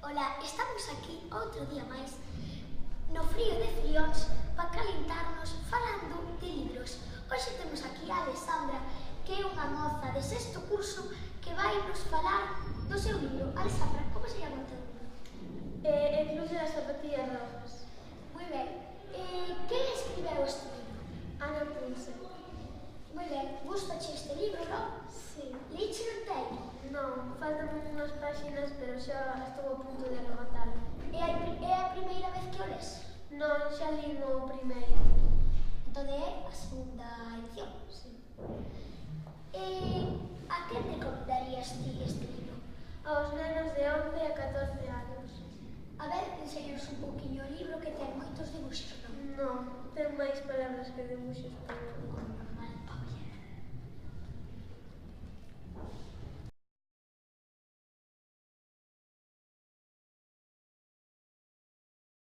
Ola, estamos aquí outro día máis no frío de frións para calentarnos falando de libros. Hoxe temos aquí a Alessandra, que é unha moza de sexto curso que vai nos falar do seu libro. Alessandra, como se llama o teu libro? El Club de las Zapatillas Rojas. Moi ben. Quen escribeu este libro? Ana Prince. Moi ben. Gustache este libro, non? Sí. Leíche inteiro? Non, faltan unhas páxinas, pero xa estou a punto de rematalo. É a primeira vez que o lees? Non, xa li no primeiro. Entón é a segunda edición? Sí. A quen recomendarías ti este libro? Aos nenos de 11 a 14 anos. A ver, enseñanos un pouquiño o libro que ten moitos dibuxos, non? Non, ten máis palabras que debuxos, pero